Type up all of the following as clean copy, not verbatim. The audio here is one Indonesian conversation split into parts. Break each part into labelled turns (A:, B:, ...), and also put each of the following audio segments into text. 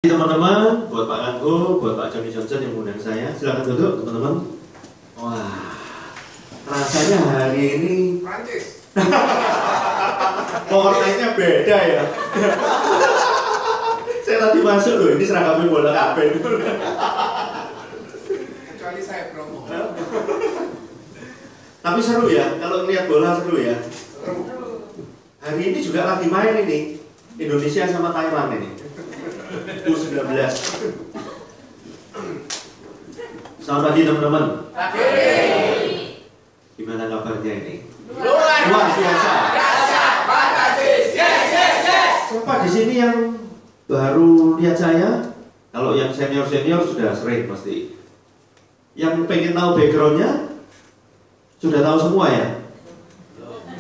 A: Teman-teman, buat Pak Anggo, buat Pak Johnny Johnson yang mengundang saya, silakan duduk teman-teman. Wah, rasanya hari ini
B: Prancis.
A: warnanya beda ya. Saya tadi masuk loh, ini seragamnya bola kabel.
B: Kecuali saya promo.
A: Tapi seru ya, kalau ngeliat bola seru ya.
B: Seru.
A: Hari ini juga lagi main ini, Indonesia sama Thailand ini. U19. Selamat pagi teman-teman. Gimana kabarnya ini? Luar biasa. Siapa di sini yang baru lihat saya? Kalau yang senior-senior sudah sering pasti. Yang pengen tahu backgroundnya sudah tahu semua ya?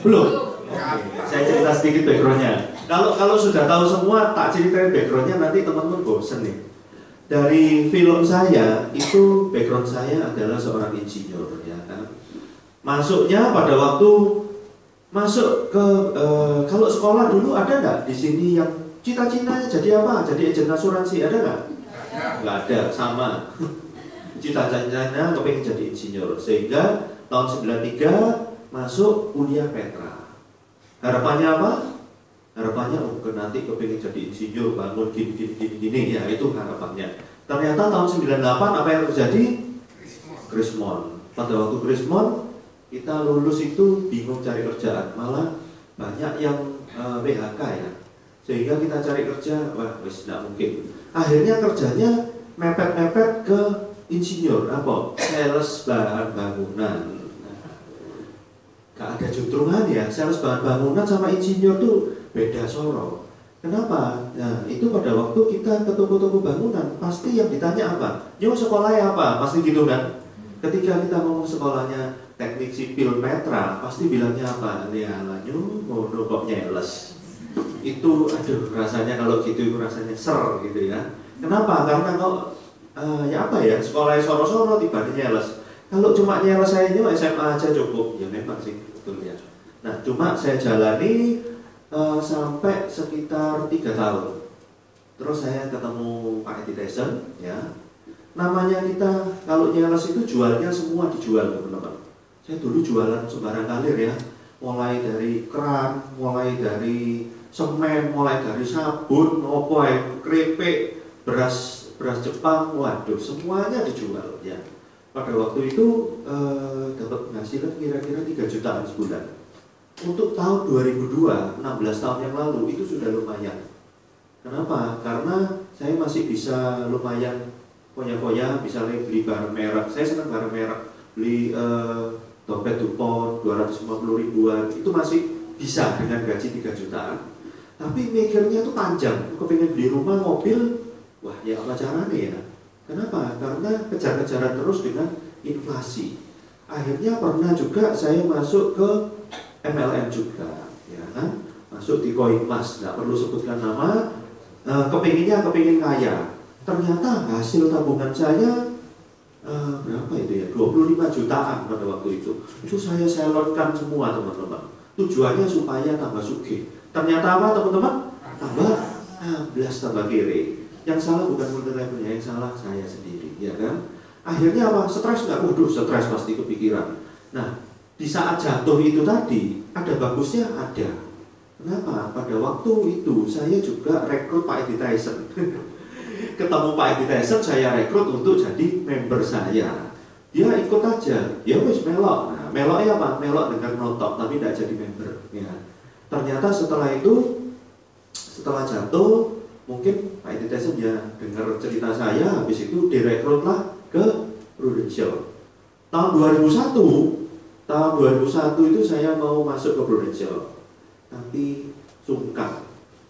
A: Belum? Saya cerita sedikit backgroundnya. Kalau sudah tahu semua, tak ceritain backgroundnya nanti teman-teman bosen nih. Dari film saya itu background saya adalah seorang insinyur, ya kan. Masuknya pada waktu masuk ke kalau sekolah dulu ada nggak di sini yang cita-citanya jadi apa? Jadi agen asuransi ada nggak? Nggak ada, sama. Cita-citanya kepengen jadi insinyur, sehingga tahun 93 masuk kuliah Petra. Harapannya apa? Harapannya nanti kepingin jadi insinyur, bangun gini ya, itu harapannya. Ternyata tahun 98 apa yang terjadi? Krismon. Pada waktu Krismon kita lulus itu bingung cari kerjaan, malah banyak yang PHK ya. Sehingga kita cari kerja, wah wis tidak mungkin. Akhirnya kerjanya mepet-mepet ke insinyur, apa? Sales bahan bangunan. Gak ada juntrungan ya, sales bahan bangunan sama insinyur tuh beda soro. Kenapa? Nah, itu pada waktu kita ke toko-toko bangunan, pasti yang ditanya apa? Yo sekolahnya apa? Pasti gitu kan? Ketika kita ngomong sekolahnya teknik sipil Petra, pasti bilangnya apa? Ya lanyu, mau kok nyeles. Itu, aduh, rasanya kalau gitu itu rasanya ser gitu ya. Kenapa? Karena kok ya apa ya? Sekolahnya soro-soro tiba-tiba nyeles. Kalau cuma nyeles saya ini SMA aja cukup, ya memang sih betul ya. Nah, cuma saya jalani sampai sekitar 3 tahun. Terus saya ketemu Pak Edi Tyson, ya. Namanya kita kalau nyeles itu jualnya semua dijual teman-teman. Saya dulu jualan sembarang kalir ya, mulai dari keran, mulai dari semen, mulai dari sabun, keripik, beras Jepang, waduh semuanya dijual ya. Pada waktu itu dapat penghasilan kira-kira 3 jutaan sebulan. Untuk tahun 2002, 16 tahun yang lalu itu sudah lumayan. Kenapa? Karena saya masih bisa lumayan foya-foya, misalnya beli barang merek. Saya senang barang merek, beli dompet Dupont 250 ribuan, itu masih bisa dengan gaji 3 jutaan. Tapi mikirnya tuh panjang, kepingin beli rumah, mobil, wah ya apa caranya ya? Kenapa? Karena kejar-kejaran terus dengan inflasi. Akhirnya pernah juga saya masuk ke MLM juga, ya kan? Masuk di koin emas, nggak perlu sebutkan nama. Kepingin kaya. Ternyata hasil tabungan saya berapa itu ya? 25 jutaan pada waktu itu. Itu saya selotkan semua teman-teman. Tujuannya supaya tambah sugih. Ternyata apa teman-teman? Tambah 16 tambah kiri. Yang salah bukan multi levelnya, yang salah saya sendiri, ya kan? Akhirnya apa? Stres nggak? Waduh, stres pasti kepikiran. Nah, di saat jatuh itu tadi, ada bagusnya ada. Kenapa? Pada waktu itu saya juga rekrut Pak Edi Tyson. Ketemu Pak Edi Tyson, saya rekrut untuk jadi member saya. Dia ikut aja, ya wis melok. Nah, meloknya apa? Melok dengan notok, tapi tidak jadi member. Ya. Ternyata setelah itu, setelah jatuh, mungkin Pak Edi Tyson ya dengar cerita saya, habis itu direkrutlah ke Prudential. Tahun 2001 itu saya mau masuk ke Prudential, tapi sungkan.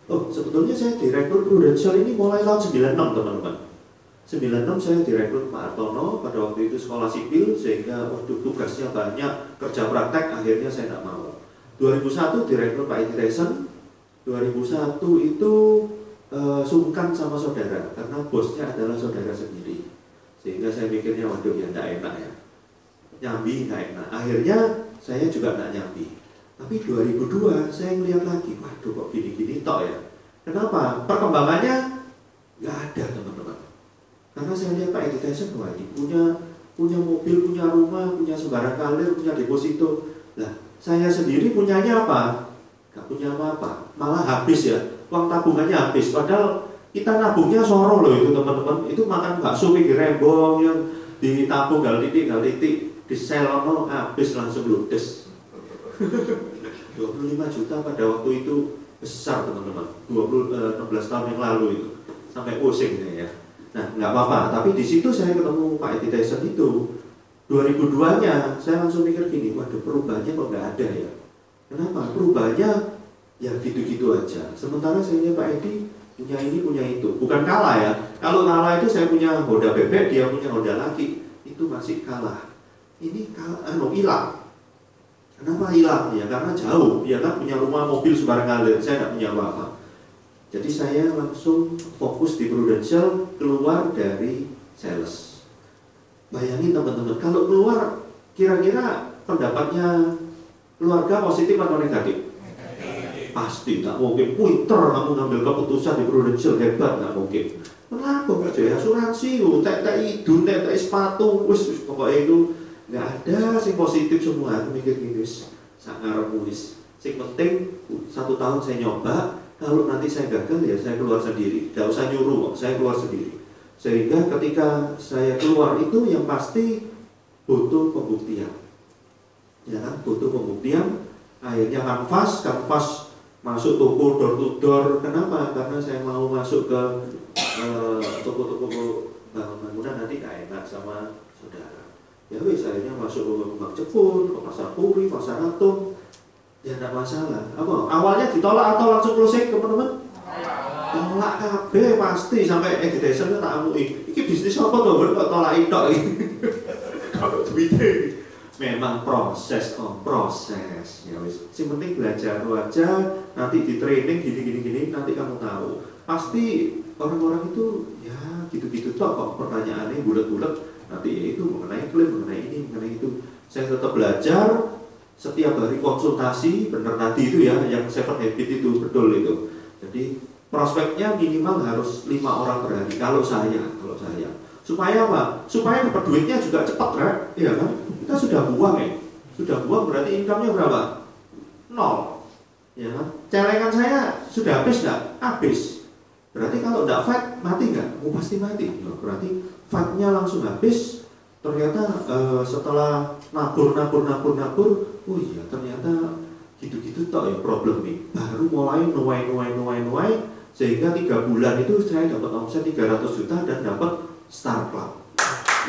A: Oh, sebetulnya saya direkrut Prudential ini mulai tahun 96 teman-teman. 96 saya direkrut Pak Artono, pada waktu itu sekolah sipil, sehingga waduh tugasnya banyak, kerja praktek, akhirnya saya tidak mau. 2001 direkrut Pak Edi Tyson. 2001 itu sungkan sama saudara, karena bosnya adalah saudara sendiri. Sehingga saya mikirnya, waduh ya tidak enak ya, nyambi tidak enak. Akhirnya saya juga tidak nyambi. Tapi 2002 saya melihat lagi, waduh kok gini-gini tok ya. Kenapa? Perkembangannya nggak ada. Karena saya lihat Pak Edi Tyson, wah ini punya mobil, punya rumah, punya sembarang kalir, punya deposito. Lah, saya sendiri punyanya apa? Gak punya apa-apa, malah habis ya, uang tabungannya habis. Padahal kita nabungnya soro loh itu teman-teman. Itu makan bakso pinggir rembong yang ditabung gal titik, di selono habis langsung ludes. 25 juta pada waktu itu besar teman-teman. 16 tahun yang lalu itu sampai pusing ya. Nah, nggak apa-apa, tapi di situ saya ketemu Pak Edi Tyson itu 2002-nya, saya langsung mikir gini, waduh perubahannya kok nggak ada ya. Kenapa? Perubahannya ya gitu-gitu aja. Sementara saya Pak Edi punya ini, punya itu. Bukan kalah ya. Kalau kalah itu saya punya Honda bebek, dia punya Honda laki, itu masih kalah. Ini kalah, hilang. Kenapa hilang? Ya karena jauh. Dia kan punya rumah, mobil sembarang ngalir. Saya nggak punya apa-apa. Jadi saya langsung fokus di Prudential, keluar dari sales. Bayangin teman-teman, kalau keluar kira-kira pendapatnya keluarga positif atau negatif? Pasti, nggak mungkin. Pinter kamu ngambil keputusan di Prudential, hebat, nggak mungkin. Kenapa nggak jadi asuransi? Tek hidung, tek sepatu, wis pokoknya itu nggak ada sih positif semua. Aku mikir gini, sangat wis. Sing penting 1 tahun saya nyoba. Kalau nanti saya gagal ya saya keluar sendiri, tidak usah nyuruh, saya keluar sendiri. Sehingga ketika saya keluar itu yang pasti butuh pembuktian, ya kan? Butuh pembuktian. Akhirnya kanvas masuk toko door to door. Kenapa? Karena saya mau masuk ke toko-toko bangunan nanti gak enak sama saudara. Ya wis, akhirnya masuk ke Kembang Jepun, ke Pasar Puri, Pasar Atom. Ya tidak masalah. Apa? Awalnya ditolak atau langsung closing teman-teman? Tolak kabeh pasti sampai Edi Tyson tak amui. Iki bisnis apa to? Kok tolak tok iki. Kalau duitnya memang proses. Ya wis. Sing penting belajar aja, nanti di training gini nanti kamu tahu. Pasti orang-orang itu ya gitu-gitu tok kok pertanyaannya bulat-bulat. Nanti itu mengenai klaim, mengenai ini, mengenai itu. Saya tetap belajar. Setiap hari konsultasi, benar tadi itu ya, yang 7 habit itu, betul itu. Jadi prospeknya minimal harus 5 orang per hari, kalau saya. Supaya apa? Supaya dapat duitnya juga cepat, right? Iya kan? Kita sudah buang ya. Sudah buang berarti income-nya berapa? 0. Ya kan? Celengan saya sudah habis nggak? Habis. Berarti kalau nggak fight, mati nggak? Oh, pasti mati. Berarti fight-nya langsung habis. Ternyata setelah nabur, oh iya ternyata gitu-gitu tok ya problem nih. Baru mulai nuai, sehingga 3 bulan itu saya dapat omset 300 juta dan dapat Star Club.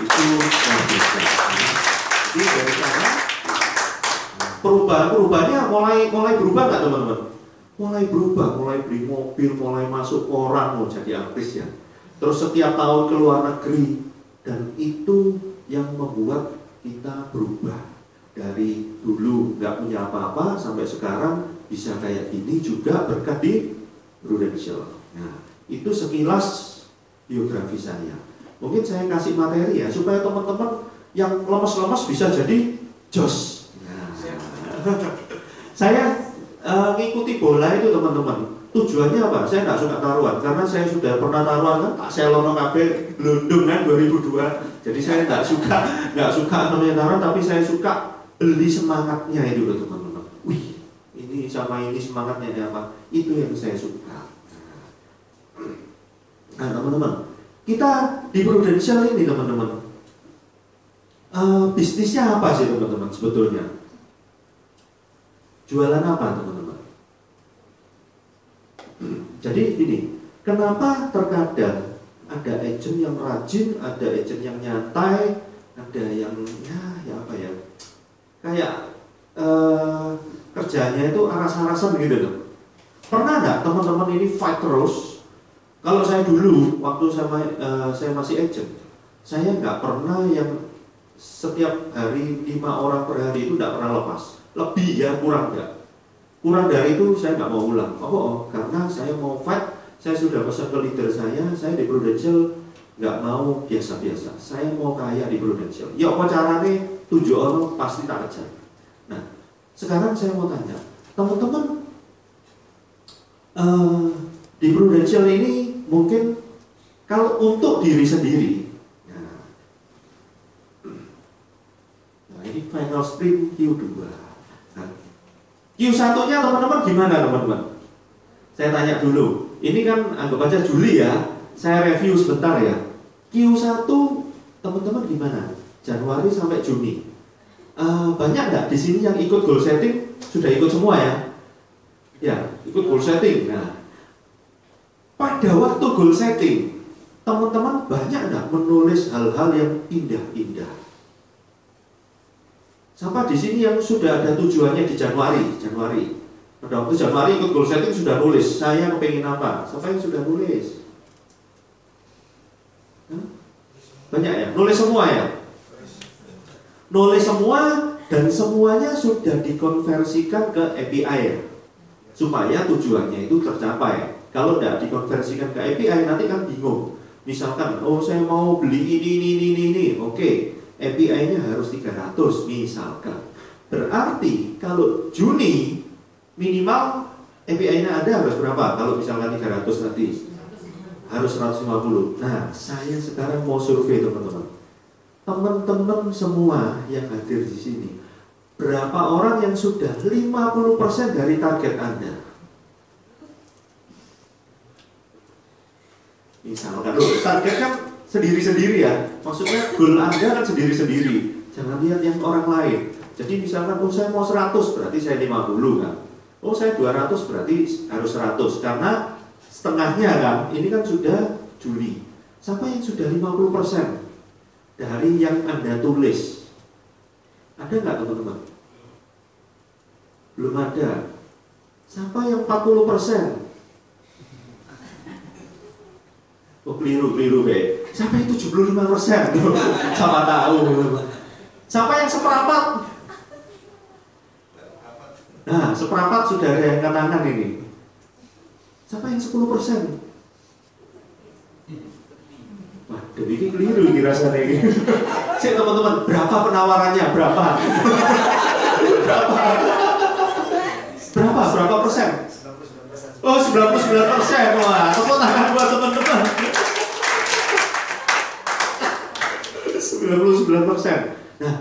A: Itu luar biasa. Jadi dari sana perubahannya mulai berubah nggak teman-teman? Mulai berubah, mulai beli mobil, mulai masuk koran, mau jadi artis ya. Terus setiap tahun ke luar negeri, dan itu yang membuat kita berubah dari dulu nggak punya apa-apa sampai sekarang bisa kayak gini juga berkat di Prudential. Nah, itu sekilas biografi saya. Mungkin saya kasih materi ya supaya teman-teman yang lemes-lemes bisa jadi jos. Nah, saya ngikuti bola itu teman-teman. Tujuannya apa? Saya nggak suka taruhan karena saya sudah pernah taruhan kan Pak Selono KB Lundung kan 2002. Jadi saya nggak suka namanya taruhan, tapi saya suka beli semangatnya itu loh teman-teman. Wih, ini sama ini semangatnya apa? Itu yang saya suka. Nah teman-teman, kita di Prudential ini teman-teman, bisnisnya apa sih teman-teman sebetulnya? Jualan apa teman-teman? Jadi ini, kenapa terkadang ada agent yang rajin, ada agent yang nyantai, ada yang ya apa ya, kayak kerjanya itu aras-arasan gitu loh. Pernah nggak teman-teman ini fight terus? Kalau saya dulu waktu saya masih agent, saya nggak pernah yang setiap hari 5 orang per hari itu nggak pernah lepas. Lebih ya kurang nggak? Kurang dari itu saya nggak mau ulang. Karena saya mau fight. Saya sudah pesan ke leader saya di Prudential nggak mau biasa-biasa. Saya mau kaya di Prudential. Ya apa caranya? 7 orang pasti tak kejar. Nah, sekarang saya mau tanya, teman-teman di Prudential ini mungkin Kalau untuk diri sendiri, nah ini final sprint Q2. Nah, Q1-nya teman-teman gimana teman-teman? Saya tanya dulu. Ini kan anggap aja Juli ya. Saya review sebentar ya. Q1 teman-teman gimana? Januari sampai Juni. Banyak nggak di sini yang ikut goal setting? Sudah ikut semua ya? Ya, ikut goal setting. Nah, pada waktu goal setting, teman-teman banyak nggak menulis hal-hal yang indah-indah? Siapa di sini yang sudah ada tujuannya di Januari? Pada waktu Januari ikut goal setting sudah nulis, saya kepengen apa? Siapa yang sudah nulis? Banyak ya? Nulis semua ya? Nulis semua dan semuanya sudah dikonversikan ke API ya? Supaya tujuannya itu tercapai. Kalau tidak dikonversikan ke API nanti kan bingung. Misalkan, oh saya mau beli ini. Oke, API-nya harus 300 misalkan. Berarti kalau Juni minimal API-nya ada harus berapa? Kalau misalkan 300 nanti harus 150. Nah, saya sekarang mau survei teman-teman. Teman-teman semua yang hadir di sini, berapa orang yang sudah 50% dari target Anda? Misalkan, target kan sendiri-sendiri ya. Maksudnya goal Anda kan sendiri-sendiri. Jangan lihat yang orang lain. Jadi misalkan, oh saya mau 100 berarti saya 50 kan. Oh saya 200 berarti harus 100. Karena setengahnya kan, ini kan sudah Juli. Siapa yang sudah 50% dari yang Anda tulis? Ada nggak teman-teman? Belum ada. Siapa yang 40%? Oh keliru be. Siapa yang 75%? Sama tahu. Siapa yang seperempat? Nah, seperempat sudah ada yang kanan ini. Siapa yang 10%? Wah, demikian keliru ini rasanya ini. Cek teman-teman, berapa penawarannya? Berapa? Berapa persen? Oh, 99%. Wah, tepuk tangan buat teman-teman. 99%. Nah,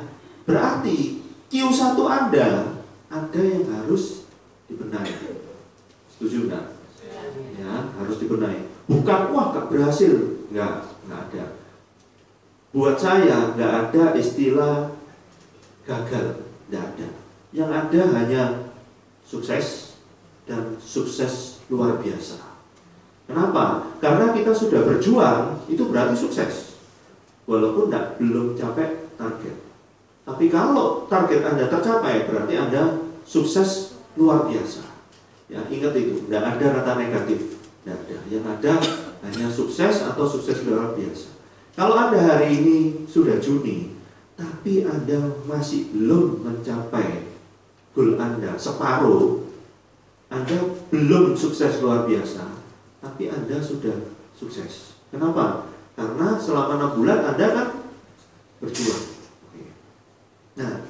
A: berarti Q1 Anda ada yang harus dibenahi. Setuju nggak? Ya, harus dibenahi. Bukan wah gak berhasil, nggak ada. Buat saya nggak ada istilah gagal, nggak ada. Yang ada hanya sukses dan sukses luar biasa. Kenapa? Karena kita sudah berjuang, itu berarti sukses. Walaupun belum capai target. Tapi kalau target Anda tercapai, berarti Anda sukses luar biasa. Ya, ingat itu, tidak ada kata negatif. Tidak ada. Yang ada hanya sukses atau sukses luar biasa. Kalau Anda hari ini sudah Juni, tapi Anda masih belum mencapai goal Anda separuh, Anda belum sukses luar biasa, tapi Anda sudah sukses. Kenapa? Karena selama 6 bulan Anda kan berjuang. Nah,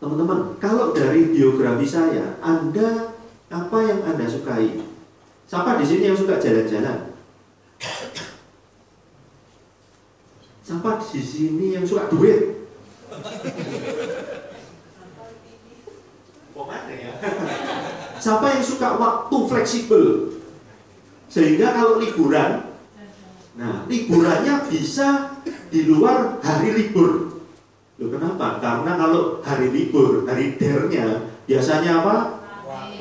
A: teman-teman, kalau dari biografi saya, Anda apa yang Anda sukai? Siapa di sini yang suka jalan-jalan? Siapa di sini yang suka duit? Siapa yang suka waktu fleksibel? Sehingga kalau liburan, nah liburannya bisa di luar hari libur. Loh, kenapa? Karena kalau hari libur, hari dernya biasanya apa?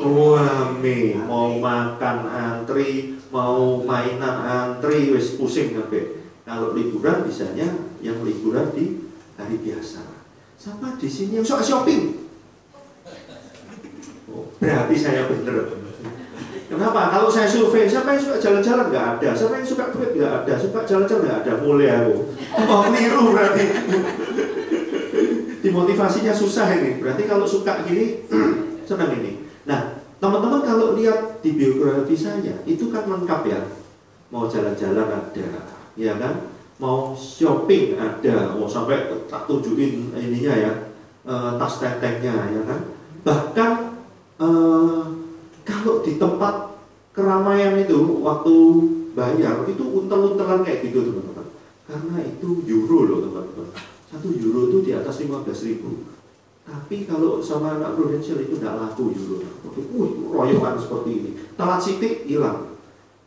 A: Wame, mau makan antri, mau mainan antri, wis pusing kabeh. Kalau liburan bisanya yang liburan di hari biasa. Siapa di sini yang suka shopping? Oh, berarti saya bener. Kenapa? Kalau saya survei, siapa yang suka jalan-jalan? Nggak ada. Siapa yang suka duit? Nggak ada. Suka jalan-jalan? Nggak ada. Mulai aku. Oh, keliru berarti. Dimotivasinya susah ini. Berarti kalau suka gini, senang ini. Nah, teman-teman kalau lihat di biografi saya, itu kan lengkap ya. Mau jalan-jalan ada, ya kan? Mau shopping ada. Mau sampai tak tunjukin ininya ya, tas tetengnya, ya kan? Bahkan kalau di tempat keramaian itu, waktu bayar itu untel-untelan kayak gitu teman-teman. Karena itu euro loh teman-teman. 1 euro itu di atas 15.000. Tapi kalau sama anak Prudential itu tidak laku euro. Royokan seperti ini. Telat sitik hilang.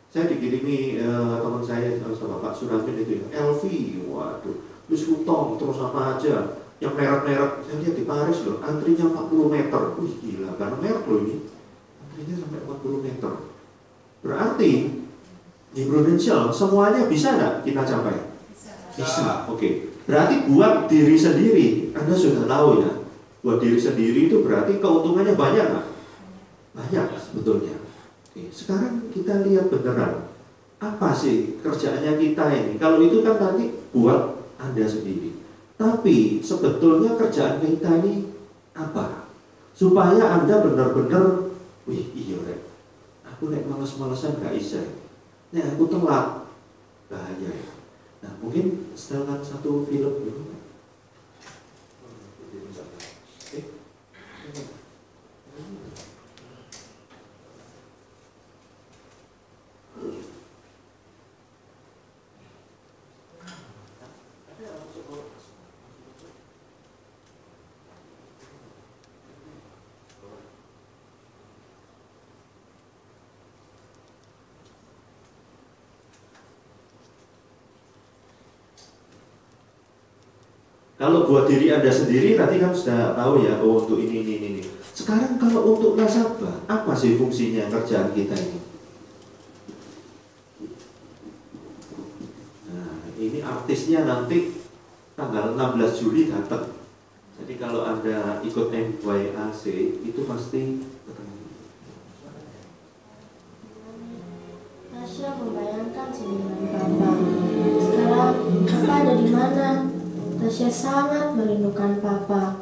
A: Saya dikirimi teman saya sama Pak Suramin itu ya, LV, waduh, Louis Vuitton, terus apa aja. Yang merek-merek, saya lihat di Paris loh, antrinya 40 meter. Wih gila, karena merek loh ini. Antrinya sampai 40 meter. Berarti di Prudential semuanya bisa nggak kita capai? Bisa. Oke. Berarti buat diri sendiri, Anda sudah tahu ya. Buat diri sendiri itu berarti keuntungannya banyak nggak? Banyak sebetulnya. Oke. Sekarang kita lihat beneran. Apa sih kerjaannya kita ini? Kalau itu kan tadi buat Anda sendiri. Tapi sebetulnya kerjaan kita ini apa? Supaya Anda benar-benar, wih iya rek, aku nek males-malesan gak bisa. Nek aku telat, bahaya ya. Nah mungkin setelan satu film dulu. Kalau buat diri Anda sendiri tadi kan sudah tahu ya, oh untuk ini. Sekarang kalau untuk nasabah, apa sih fungsinya kerjaan kita ini? Nah, ini artisnya nanti tanggal 16 Juli datang. Jadi kalau Anda ikut MYAC itu pasti ketemu.
C: Tasya membayangkan sindiran Papa. Sekarang Papa ada di mana? Tasya sangat merindukan Papa.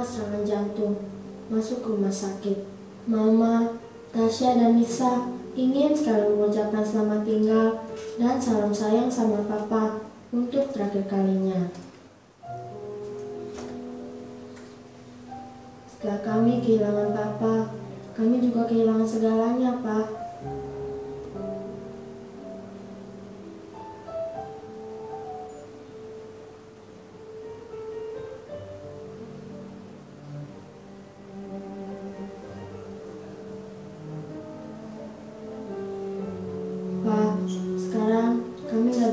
C: Serangan jantung, masuk ke rumah sakit. Mama, Tasya, dan Nisa ingin sekali mengucapkan selamat tinggal dan salam sayang sama Papa untuk terakhir kalinya. Setelah kami kehilangan Papa, kami juga kehilangan segalanya, Pak.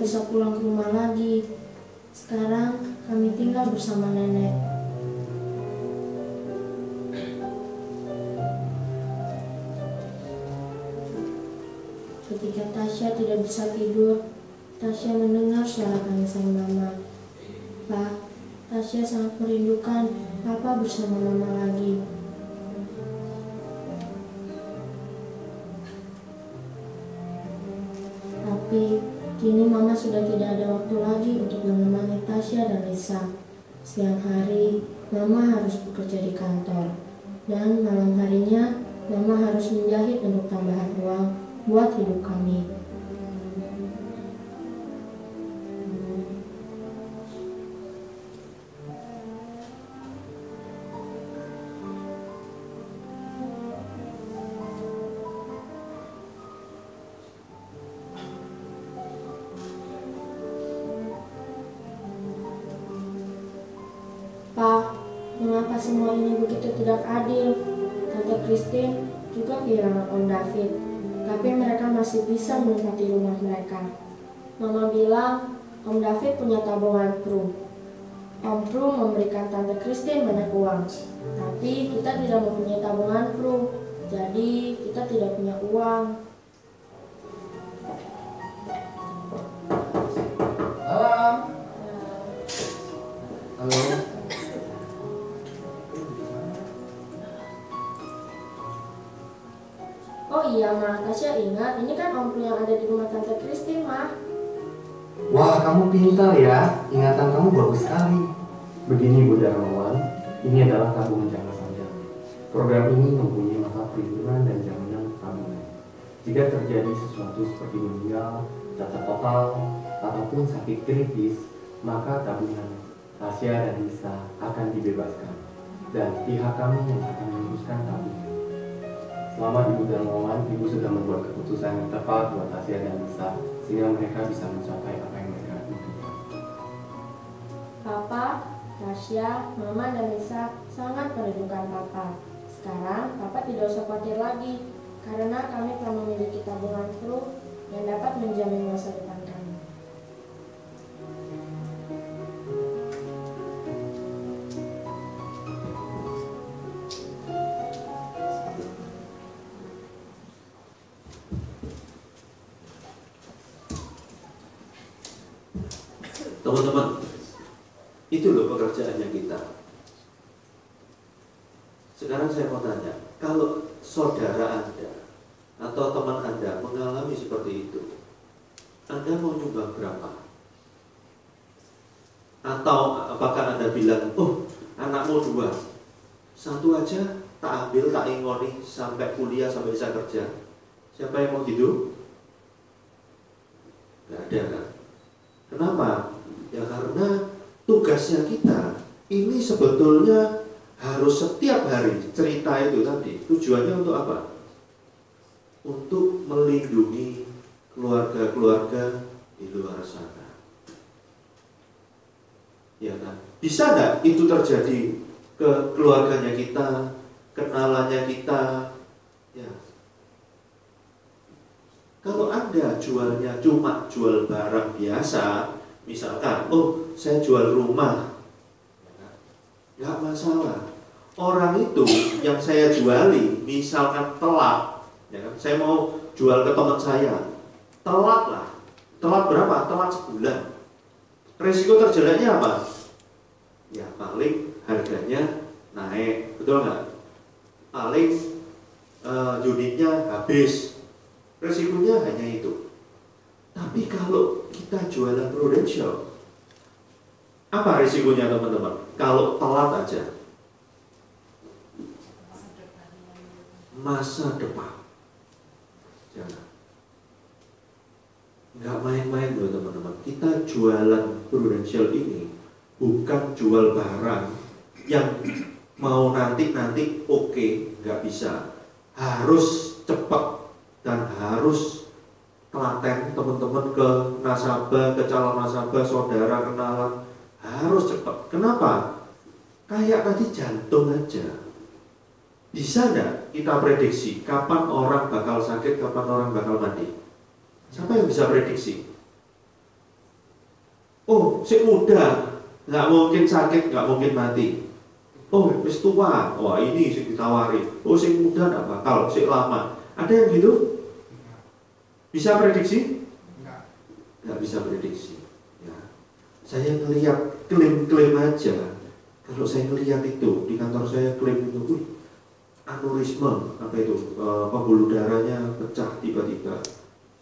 C: Bisa pulang ke rumah lagi. Sekarang kami tinggal bersama nenek. Ketika Tasya tidak bisa tidur, Tasya mendengar suara tangisan Mama. Pak, Tasya sangat merindukan Papa bersama Mama lagi. Tapi Kini Mama sudah tidak ada waktu lagi untuk menemani Tasya dan Lisa. Siang hari, Mama harus bekerja di kantor. Dan malam harinya, Mama harus menjahit untuk tambahan uang buat hidup kami. Pak, mengapa semua ini begitu tidak adil? Tante Christine juga kehilangan Om David, tapi mereka masih bisa menempati rumah mereka. Mama bilang Om David punya tabungan Pru. Om Pru memberikan Tante Christine banyak uang, tapi kita tidak mempunyai tabungan Pru, jadi kita tidak punya uang.
B: Malam.
D: Halo.
C: Oh iya, Ma. Tasya ingat, ini kan Om Pru yang ada di rumah Tante Christine, Ma.
D: Wah, kamu pintar ya. Ingatan kamu bagus sekali. Begini Bu Darmawan, ini adalah tabungan jangka panjang. Program ini mempunyai masa perlindungan dan jaminan tabungan. Jika terjadi sesuatu seperti meninggal, cacat total, ataupun sakit kritis, maka tabungan Tasya dan Lisa akan dibebaskan. Dan pihak kami yang akan menguruskan tabungan. Selamat Ibu Darmawan, Ibu sudah membuat keputusan yang tepat buat Tasya dan Lisa, sehingga mereka bisa mencapai apa yang mereka inginkan.
C: Papa, Tasya, Mama, dan Lisa sangat merindukan Papa. Sekarang, Papa tidak usah khawatir lagi, karena kami telah memiliki tabungan Pru yang dapat menjamin masa depan kami.
A: Teman-teman, itu loh pekerjaannya kita. Sekarang saya mau tanya, kalau saudara Anda atau teman Anda mengalami seperti itu, Anda mau nyumbang berapa? Atau apakah Anda bilang, oh anakmu 2, 1 aja tak ambil, tak ingoni sampai kuliah, sampai bisa kerja. Siapa yang mau gitu? Gak ada kan? Kenapa? Ya karena tugasnya kita ini sebetulnya harus setiap hari cerita itu tadi. Tujuannya untuk apa? Untuk melindungi keluarga-keluarga di luar sana. Ya kan? Bisa nggak itu terjadi ke keluarganya kita, kenalannya kita? Ya. Kalau Anda jualnya cuma jual barang biasa, misalkan, oh saya jual rumah, nggak masalah. Orang itu yang saya juali, misalkan telat, ya kan? Saya mau jual ke teman saya, telat lah. Telat berapa? Telat sebulan. Resiko terjeleknya apa? Ya paling harganya naik, betul nggak? Paling unitnya habis. Resikonya hanya itu. Tapi kalau kita jualan Prudential, apa risikonya teman-teman? Kalau telat aja, masa depan. Jangan. Nggak main-main loh teman-teman. Kita jualan Prudential ini bukan jual barang yang mau nanti oke, nggak bisa. Harus cepat dan harus telaten teman-teman ke nasabah, ke calon nasabah, saudara, kenalan, harus cepat. Kenapa? Kayak tadi jantung aja. Bisa nggak kita prediksi kapan orang bakal sakit, kapan orang bakal mati? Siapa yang bisa prediksi? Oh, si muda, nggak mungkin sakit, nggak mungkin mati. Oh, wis tua, wah ini si ditawari. Oh, si muda nggak bakal, si lama. Ada yang gitu? Bisa prediksi? Nggak bisa prediksi. Ya. Saya ngelihat klaim-klaim aja. Kalau saya ngelihat itu di kantor saya klaim itu, aneurisme apa itu, pembuluh darahnya pecah tiba-tiba.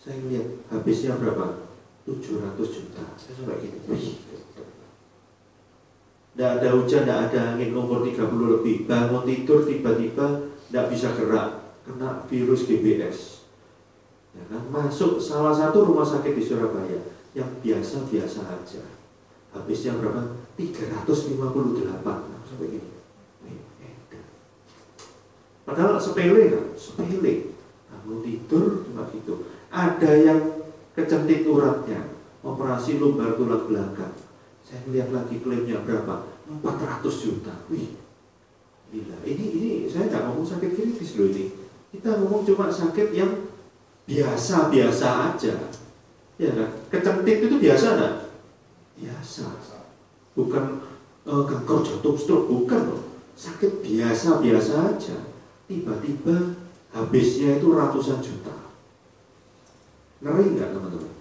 A: Saya lihat habisnya berapa? 700 juta. Saya sampai gini, wih. Tidak ada hujan, tidak ada angin, umur 30 lebih, bangun tidur tiba-tiba tidak bisa gerak, kena virus GBS. Ya kan? Masuk salah satu rumah sakit di Surabaya yang biasa-biasa aja. Habisnya berapa? 358. Sampai gini. Padahal sepele kan? Sepele. Bangun tidur cuma gitu. Ada yang kecentit uratnya, operasi lumbar tulang belakang. Saya lihat lagi klaimnya berapa? 400 juta. Wih, gila. Ini saya nggak ngomong sakit kritis loh ini. Kita ngomong cuma sakit yang biasa-biasa aja. Ya kan? Kecentit itu biasa nggak? Biasa. Bukan kanker jantung, stroke, bukan loh. Sakit biasa-biasa aja. Tiba-tiba habisnya itu ratusan juta. Ngeri nggak teman-teman?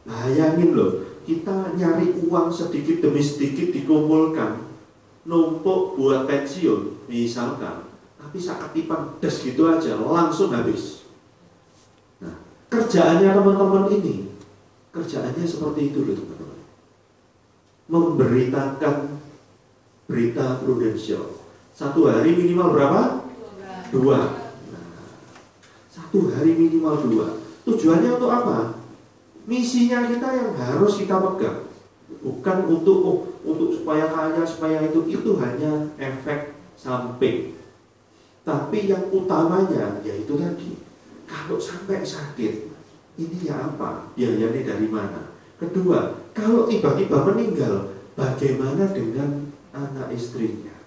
A: Bayangin loh. Kita nyari uang sedikit demi sedikit dikumpulkan, numpuk buat pensiun misalkan, tapi saat tipan des gitu aja langsung habis. Nah, kerjaannya teman-teman ini, kerjaannya seperti itu loh teman-teman. Memberitakan berita prudensial. Satu hari minimal berapa? 2. Nah, satu hari minimal 2. Tujuannya untuk apa? Misinya kita yang harus kita pegang, bukan untuk supaya kaya, supaya itu hanya efek samping. Tapi yang utamanya yaitu tadi, kalau sampai sakit, ini ya apa? Biayanya dari mana? Kedua, kalau tiba-tiba meninggal, bagaimana dengan anak istrinya?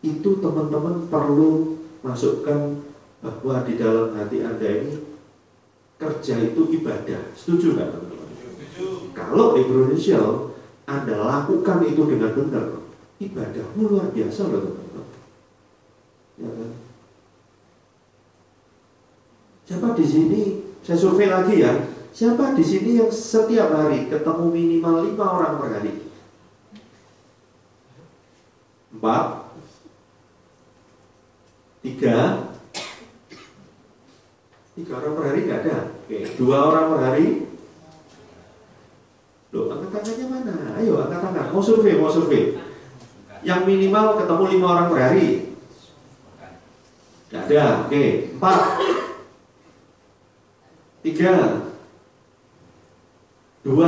A: Itu teman-teman perlu masukkan bahwa di dalam hati Anda ini kerja itu ibadah. Setuju nggak teman-teman? Kalau di prudensial Anda lakukan itu dengan benar, ibadahmu luar biasa loh teman-teman. Ya kan? Siapa di sini? Saya survei lagi ya. Siapa di sini yang setiap hari ketemu minimal 5 orang per hari? 4, 3 orang per hari nggak ada. Oke, 2 orang per hari. Loh, angkat tangannya mana? Ayo angkat tangan. Mau survei. Yang minimal ketemu 5 orang per hari. Nggak ada. Oke, 4, 3, 2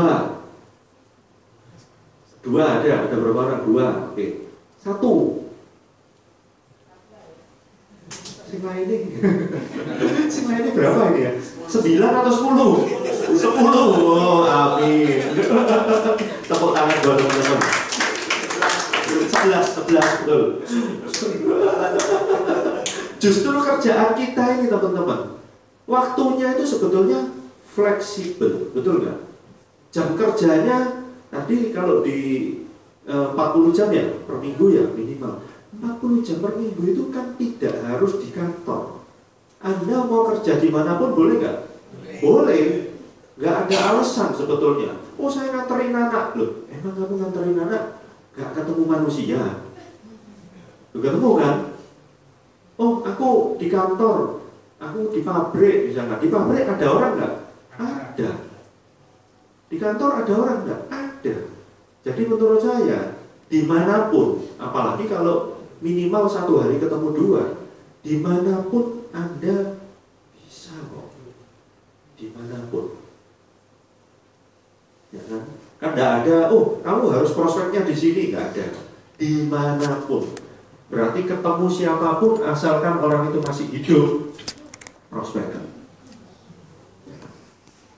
A: ada. Ada berapa orang? 2. Oke, 1. Sing lainnya berapa ini ya? 9 atau 10? 10. Oh, amin. Tepuk tangan buat teman-teman. 11 betul. Justru kerjaan kita ini teman-teman, waktunya itu sebetulnya fleksibel, betul nggak? Jam kerjanya tadi kalau di 40 jam ya per minggu ya minimal. 40 jam per minggu itu kan tidak harus di kantor. Anda mau kerja dimanapun boleh nggak? Boleh. Nggak ada alasan sebetulnya. Oh, saya nganterin anak. Loh, emang kamu nganterin anak nggak ketemu manusia? Loh, ketemu kan? Oh, aku di kantor, aku di pabrik misalnya. Di pabrik ada orang nggak? Ada. Di kantor ada orang nggak? Ada. Jadi menurut saya dimanapun, apalagi kalau minimal 1 hari ketemu 2, dimanapun Anda bisa kok, dimanapun, ya kan? Kan tidak ada, oh kamu harus prospeknya di sini, nggak ada, dimanapun. Berarti ketemu siapapun asalkan orang itu masih hidup, prospek.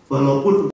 A: Walaupun